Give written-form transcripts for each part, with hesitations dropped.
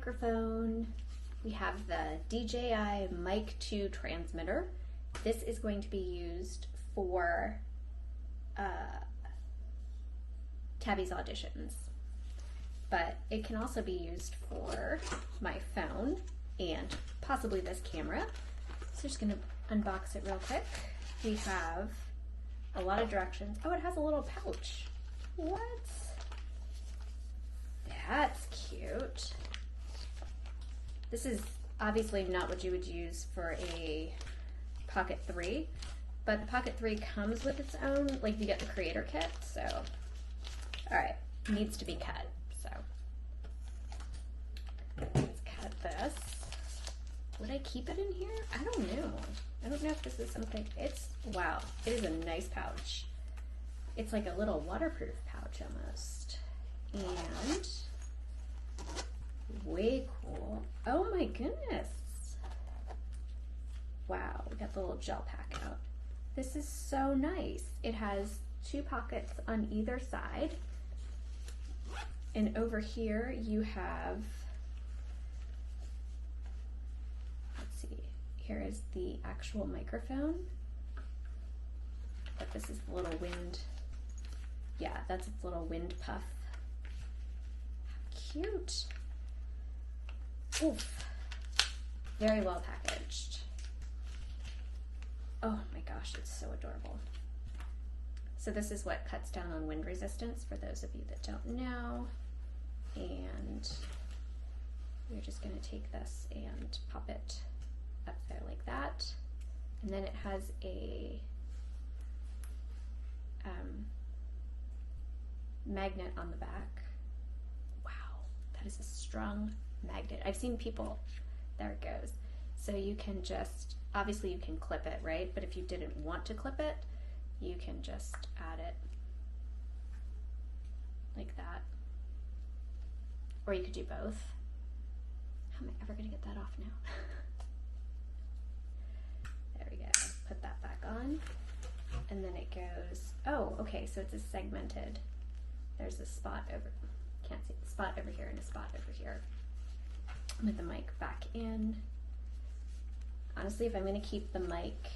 microphone. We have the DJI Mic 2 transmitter. This is going to be used for Tabby's auditions, but it can also be used for my phone and possibly this camera. So just gonna unbox it real quick. We have a lot of directions. Oh, it has a little pouch. What? That's cute. This is obviously not what you would use for a Pocket 3, but the Pocket 3 comes with its own, like you get the creator kit, so, all right, needs to be cut, so. Let's cut this. Would I keep it in here? I don't know. I don't know if this is something, wow, it is a nice pouch. It's like a little waterproof pouch almost. And way cool. Oh my goodness. Wow, we got the little gel pack out. This is so nice. It has 2 pockets on either side. And over here you have, let's see, here is the actual microphone. But this is the little wind, yeah, that's its little wind puff. How cute. Oof. Very well packaged. Oh my gosh, it's so adorable. So this is what cuts down on wind resistance for those of you that don't know. And we're just gonna take this and pop it up there like that. And then it has a magnet on the back. Wow, that is a strong magnet. I've seen people, there it goes. So you can just, obviously you can clip it, right? But if you didn't want to clip it, you can just add it like that. Or you could do both. How am I ever gonna get that off now? There we go, put that back on. And then it goes, oh, okay, so it's a segmented. There's a spot over, can't see, a spot over here and a spot over here. With the mic back in. Honestly, if I'm gonna keep the mic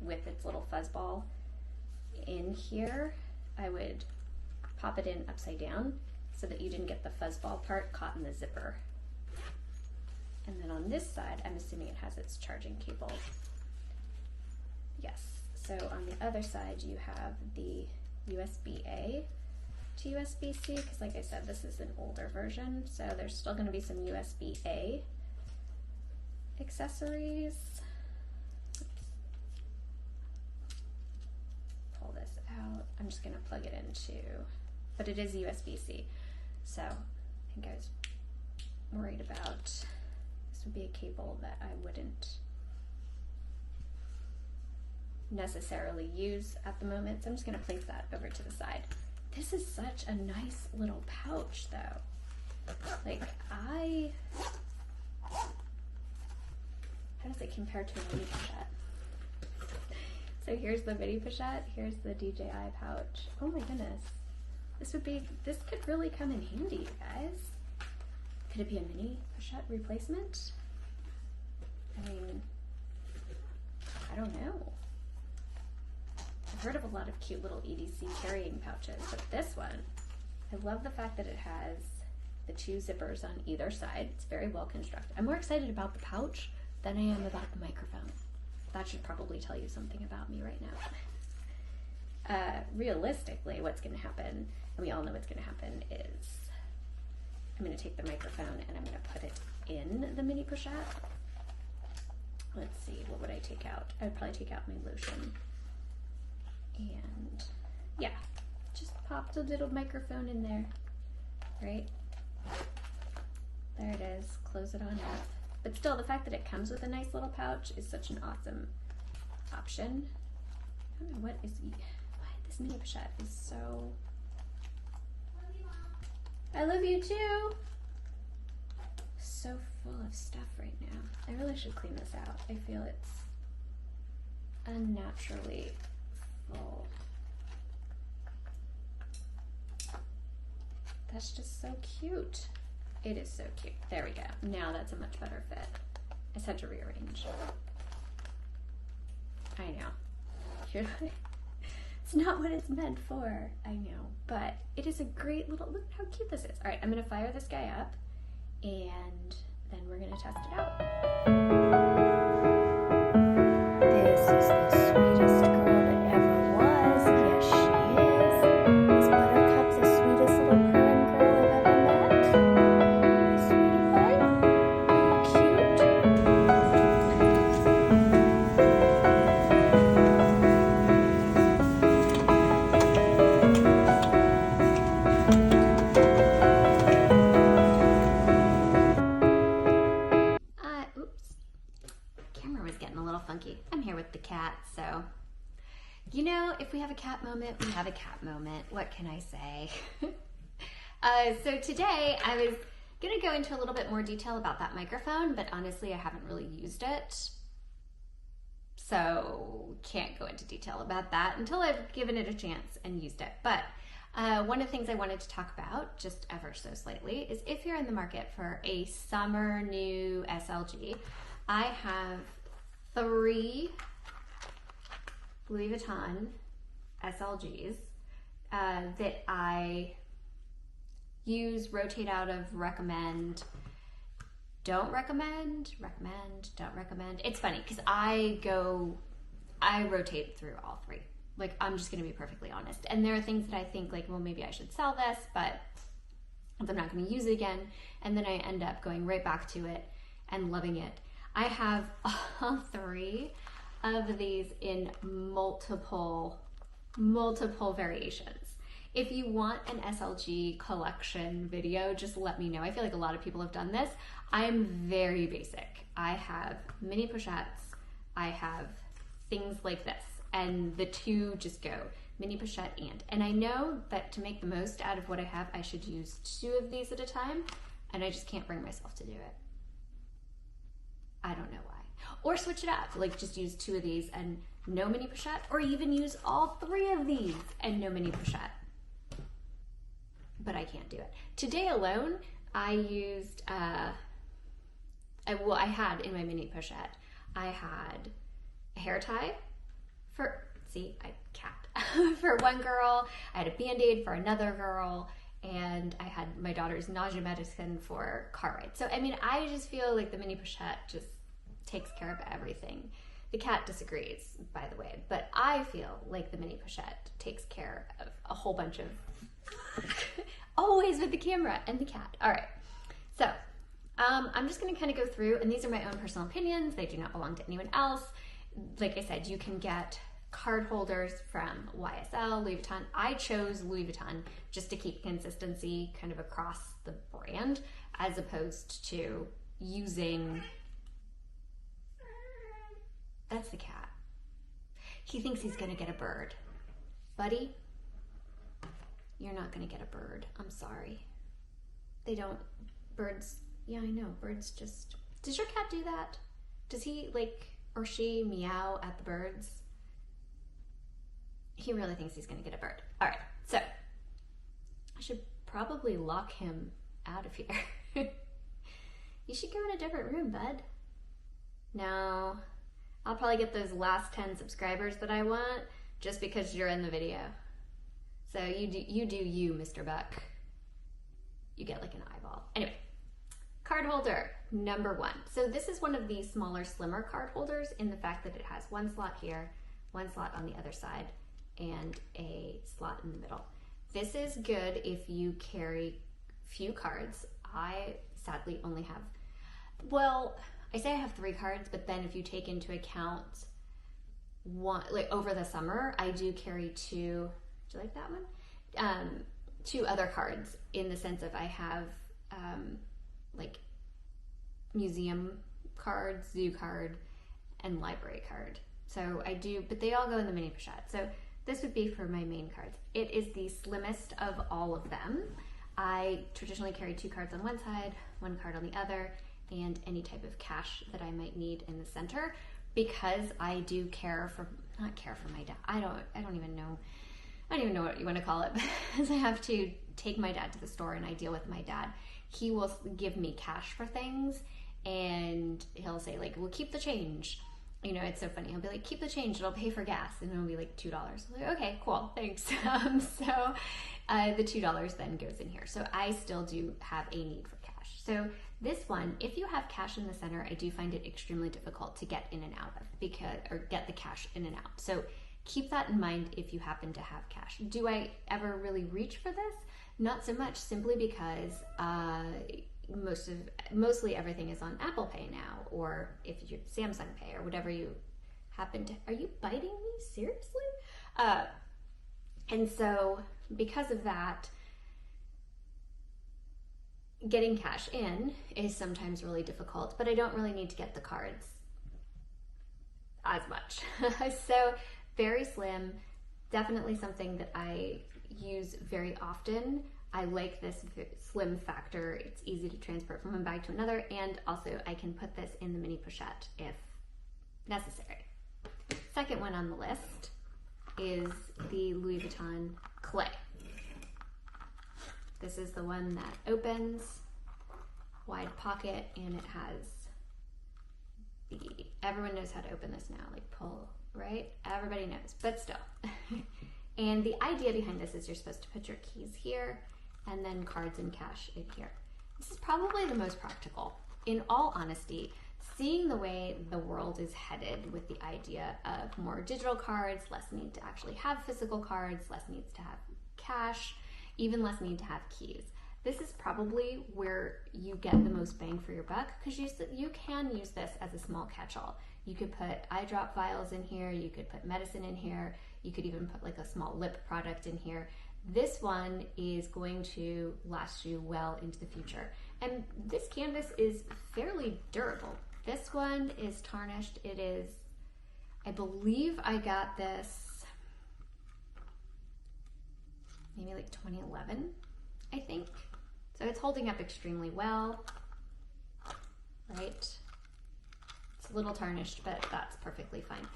with its little fuzzball in here, I would pop it in upside down so that you didn't get the fuzzball part caught in the zipper. And then on this side, I'm assuming it has its charging cable. Yes, so on the other side you have the USB-A to USB-C, because like I said, this is an older version, so there's still going to be some USB-A accessories. Oops. Pull this out. I'm just going to plug it into, but it is USB-C, so I think I was worried about this would be a cable that I wouldn't necessarily use at the moment, so I'm just going to place that over to the side. This is such a nice little pouch though. Like how does it compare to a mini pochette? So here's the mini pochette, here's the DJI pouch. Oh my goodness. This could really come in handy, you guys. Could it be a mini pochette replacement? I mean, I don't know. I've heard of a lot of cute little EDC carrying pouches, but this one, I love the fact that it has the 2 zippers on either side. It's very well constructed. I'm more excited about the pouch than I am about the microphone. That should probably tell you something about me right now. Realistically, what's going to happen, and we all know what's going to happen, is I'm going to take the microphone and I'm going to put it in the mini pochette. Let's see, what would I take out? I would probably take out my lotion. And yeah, just pop the little microphone in there, right? There it is, close it on up. But still, the fact that it comes with a nice little pouch is such an awesome option. I don't know why this mini pochette is so, I love you too. So full of stuff right now. I really should clean this out. I feel it's unnaturally full. That's just so cute. It is so cute. There we go. Now that's a much better fit. I just had to rearrange. I know. You're like, it's not what it's meant for. I know. But it is a great little, look how cute this is. All right, I'm going to fire this guy up and then we're going to test it out. This is the sweetest girl that ever was. Yes, she is. Is Buttercup the sweetest little purring girl I've ever met? Sweetie pie? Cute. Oops. Camera was getting a little funky. I'm here with the cat, so you know, if we have a cat moment, we have a cat moment. What can I say? So today I was gonna go into a little bit more detail about that microphone, but honestly, I haven't really used it. So can't go into detail about that until I've given it a chance and used it. But one of the things I wanted to talk about, just ever so slightly, is if you're in the market for a summer new SLG, I have 3 Louis Vuitton SLGs that I use, rotate out of, recommend, don't recommend, recommend, don't recommend. It's funny because I rotate through all 3. Like, I'm just gonna be perfectly honest. And there are things that I think like, well, maybe I should sell this, but I'm not gonna use it again. And then I end up going right back to it and loving it. I have all 3 of these in multiple variations. If you want an SLG collection video, just let me know. I feel like a lot of people have done this. I'm very basic. I have mini pochettes. I have things like this, and the 2 just go mini pochette and I know that to make the most out of what I have, I should use 2 of these at a time, and I just can't bring myself to do it. I don't know why. Or switch it up, like just use 2 of these and no mini pochette, or even use all 3 of these and no mini pochette. But I can't do it. Today alone, I used, I had in my mini pochette, I had a hair tie for, for one girl, I had a Band-Aid for another girl, and I had my daughter's nausea medicine for car ride. So, I mean, I just feel like the mini pochette just takes care of everything. The cat disagrees, by the way, but I feel like the mini pochette takes care of a whole bunch of, always with the camera and the cat. All right, so I'm just gonna kind of go through, and these are my own personal opinions. They do not belong to anyone else. Like I said, you can get card holders from YSL, Louis Vuitton. I chose Louis Vuitton just to keep consistency kind of across the brand, as opposed to using, that's the cat. He thinks he's gonna get a bird. Buddy, you're not gonna get a bird. I'm sorry. They don't, birds, yeah, I know, birds just, does your cat do that? Does he like, or she meow at the birds? He really thinks he's gonna get a bird. All right, so I should probably lock him out of here. You should go in a different room, bud. No, I'll probably get those last 10 subscribers that I want just because you're in the video. So you do you, Mr. Buck. You get like an eyeball. Anyway, card holder, number 1. So this is one of the smaller, slimmer card holders in the fact that it has 1 slot here, 1 slot on the other side, and a slot in the middle. This is good if you carry few cards. I sadly only have, well, I say I have 3 cards, but then if you take into account one, like over the summer, I do carry 2, do you like that one? 2 other cards, in the sense of I have like museum card, zoo card, and library card. So I do, but they all go in the mini pochette. So this would be for my main cards. It is the slimmest of all of them. I traditionally carry 2 cards on one side, 1 card on the other, and any type of cash that I might need in the center, because I do care for, not care for my dad. I don't even know what you want to call it, because I have to take my dad to the store and I deal with my dad. he will give me cash for things, and he'll say like, "Well, keep the change." You know, it's so funny. He'll be like, "Keep the change, it'll pay for gas," and it'll be like $2. I'm like, okay, cool, thanks. So the $2 then goes in here. So I still do have a need for cash. So this one, if you have cash in the center, I do find it extremely difficult to get in and out of, or get the cash in and out. So keep that in mind if you happen to have cash. Do I ever really reach for this? Not so much, simply because mostly everything is on Apple Pay now, or if you're Samsung Pay or whatever you happen to. Are you biting me? Seriously? And so because of that, getting cash in is sometimes really difficult, but I don't really need to get the cards as much. So very slim, definitely something that I use very often. I like this slim factor. It's easy to transport from one bag to another, and also I can put this in the mini pochette if necessary. Second one on the list is the Louis Vuitton Clay. This is the one that opens, wide pocket, and it has everyone knows how to open this now, like pull, right? Everybody knows, but still. And the idea behind this is you're supposed to put your keys here and then cards and cash in here. This is probably the most practical. In all honesty, seeing the way the world is headed with the idea of more digital cards, less need to actually have physical cards, less needs to have cash, even less need to have keys. This is probably where you get the most bang for your buck, because you can use this as a small catch-all. You could put eye drop vials in here, you could put medicine in here, you could even put like a small lip product in here. This one is going to last you well into the future. And this canvas is fairly durable. This one is tarnished. It is, I believe I got this maybe like 2011, I think. So it's holding up extremely well, right? It's a little tarnished, but that's perfectly fine.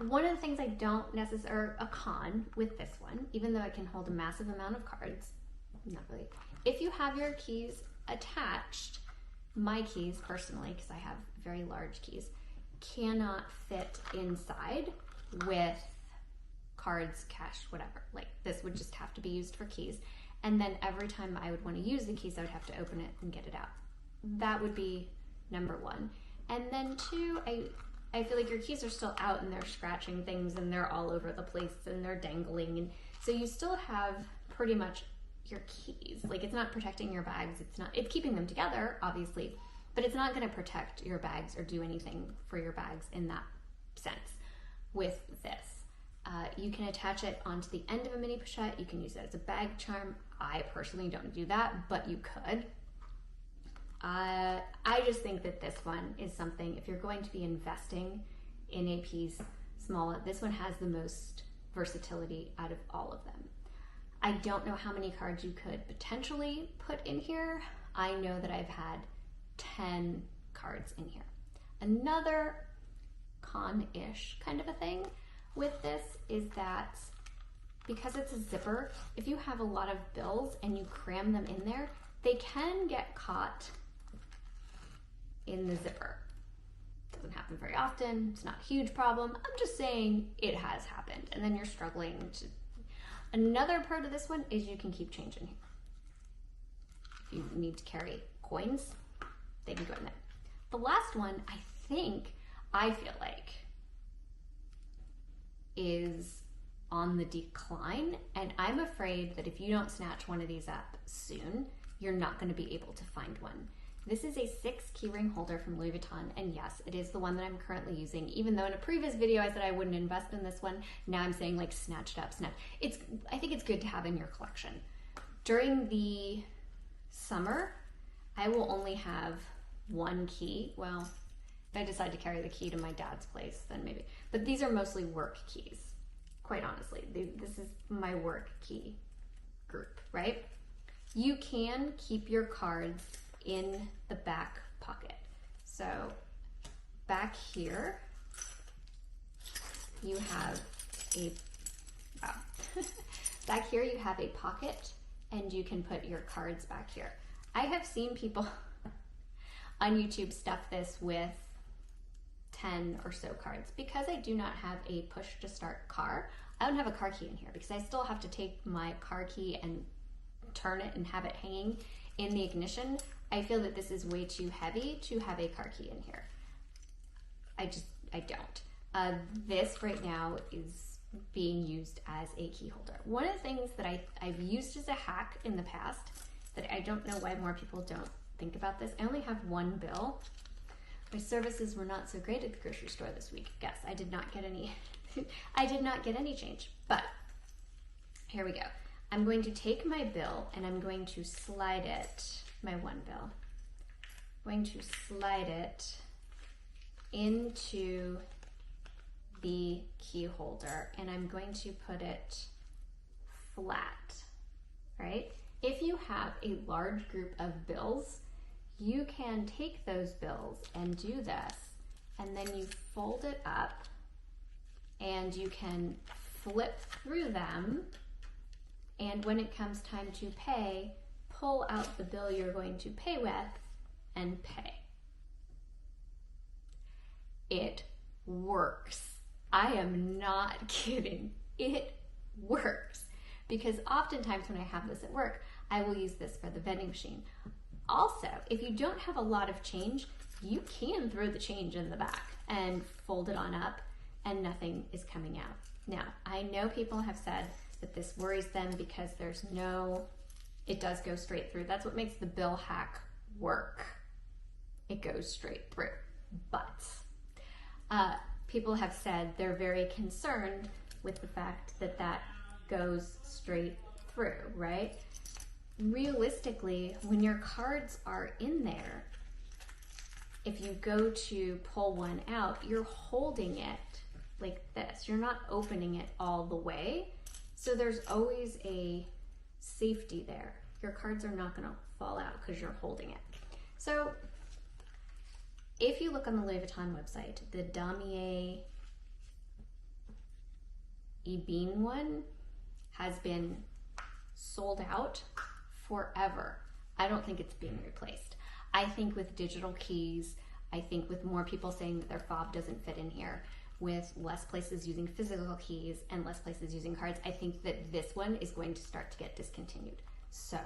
One of the things I don't necessarily, a con with this one, even though it can hold a massive amount of cards, not really. If you have your keys attached, my keys personally, because I have very large keys, cannot fit inside with cards, cash, whatever. Like this would just have to be used for keys. And then every time I would want to use the keys, I would have to open it and get it out. That would be number one. And then two, I feel like your keys are still out and they're scratching things and they're all over the place and they're dangling. And so you still have pretty much your keys. Like it's not protecting your bags. It's keeping them together, obviously, but it's not going to protect your bags or do anything for your bags in that sense. With this, you can attach it onto the end of a mini pochette. You can use it as a bag charm. I personally don't do that, but you could. I just think that this one is something, if you're going to be investing in a piece small, this one has the most versatility out of all of them. I don't know how many cards you could potentially put in here. I know that I've had 10 cards in here. Another con-ish kind of a thing with this is that because it's a zipper, if you have a lot of bills and you cram them in there, they can get caught in the zipper. Doesn't happen very often. It's not a huge problem. I'm just saying it has happened. And then you're struggling to... Another part of this one is you can keep change in here. If you need to carry coins, they can go in there. The last one, I feel like, is on the decline. And I'm afraid that if you don't snatch one of these up soon, you're not going to be able to find one. This is a 6 keyring holder from Louis Vuitton, and yes, it is the one that I'm currently using, even though in a previous video I said I wouldn't invest in this one. Now I'm saying like snatched up, snatch. I think it's good to have in your collection. During the summer, I will only have one key. Well, if I decide to carry the key to my dad's place, then maybe. But these are mostly work keys, quite honestly. This is my work key group, right? You can keep your cards in the back pocket. So back here, you have a, back here you have a pocket and you can put your cards back here. I have seen people on YouTube stuff this with 10 or so cards. Because I do not have a push to start car, I don't have a car key in here because I still have to take my car key and turn it and have it hanging in the ignition. I feel that this is way too heavy to have a car key in here. I don't. This right now is being used as a key holder. One of the things that I've used as a hack in the past that I don't know why more people don't think about this. I only have one bill. My services were not so great at the grocery store this week. Guess I did not get any I did not get any change. But here we go. I'm going to take my bill and I'm going to slide it, my one bill. I'm going to slide it into the key holder and I'm going to put it flat, right? If you have a large group of bills, you can take those bills and do this, and then you fold it up and you can flip through them, and when it comes time to pay, pull out the bill you're going to pay with and pay. It works. I am not kidding. It works. Because oftentimes when I have this at work, I will use this for the vending machine. Also, if you don't have a lot of change, you can throw the change in the back and fold it on up and nothing is coming out. Now, I know people have said that this worries them because it does go straight through. That's what makes the bill hack work. It goes straight through. But people have said they're very concerned with the fact that that goes straight through, right? Realistically, when your cards are in there, if you go to pull one out, you're holding it like this. You're not opening it all the way. So there's always a safety there. Your cards are not going to fall out because you're holding it. So if you look on the Louis Vuitton website, the Damier Ebene one has been sold out forever. I don't think it's being replaced. I think with digital keys, I think with more people saying that their fob doesn't fit in here, with less places using physical keys and less places using cards, I think that this one is going to start to get discontinued. So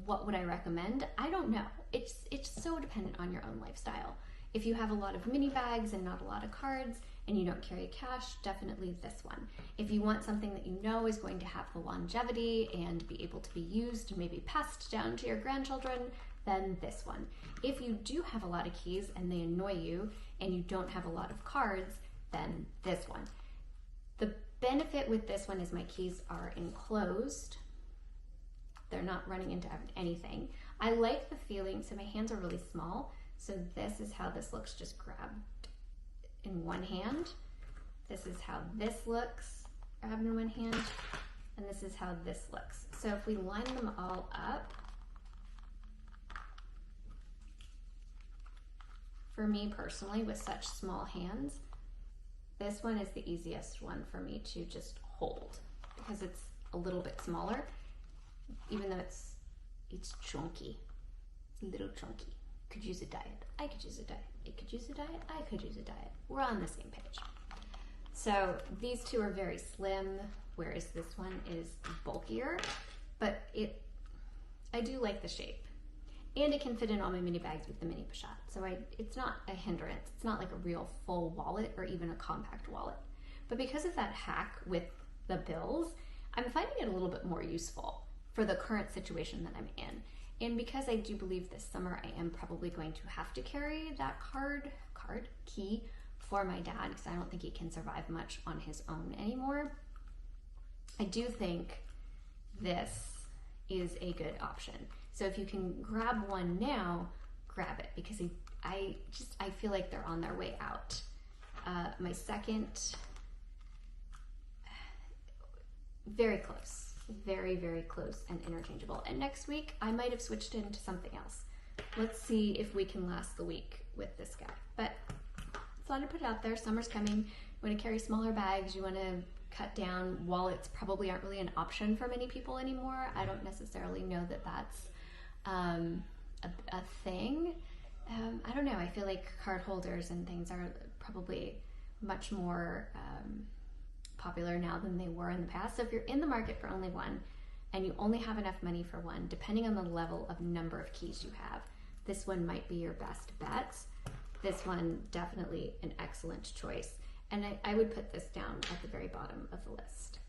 what would I recommend? I don't know. It's so dependent on your own lifestyle. If you have a lot of mini bags and not a lot of cards and you don't carry cash, definitely this one. If you want something that you know is going to have the longevity and be able to be used, maybe passed down to your grandchildren, then this one. If you do have a lot of keys and they annoy you and you don't have a lot of cards, then this one. The benefit with this one is my keys are enclosed. They're not running into anything. I like the feeling, so my hands are really small, so this is how this looks just grabbed in one hand. This is how this looks grabbed in one hand, and this is how this looks. So if we line them all up, for me personally, with such small hands, this one is the easiest one for me to just hold because it's a little bit smaller, even though it's chunky. It's a little chunky. Could use a diet. I could use a diet. It could use a diet. I could use a diet. We're on the same page. So these two are very slim, whereas this one is bulkier, but I do like the shape. And it can fit in all my mini bags with the mini pochette. So it's not a hindrance. It's not like a real full wallet or even a compact wallet. But because of that hack with the bills, I'm finding it a little bit more useful for the current situation that I'm in. And because I do believe this summer I am probably going to have to carry that key for my dad because I don't think he can survive much on his own anymore, I do think this is a good option. So if you can grab one now, grab it because I feel like they're on their way out. My second, very close. Very, very close and interchangeable. And next week, I might have switched into something else. Let's see if we can last the week with this guy. But thought I'd put it out there. Summer's coming. You want to carry smaller bags. You want to cut down. Wallets probably aren't really an option for many people anymore. I don't necessarily know that that's a thing. I don't know. I feel like card holders and things are probably much more popular now than they were in the past. So if you're in the market for only one and you only have enough money for one, depending on the level of number of keys you have, this one might be your best bet. This one, definitely an excellent choice. And I would put this down at the very bottom of the list.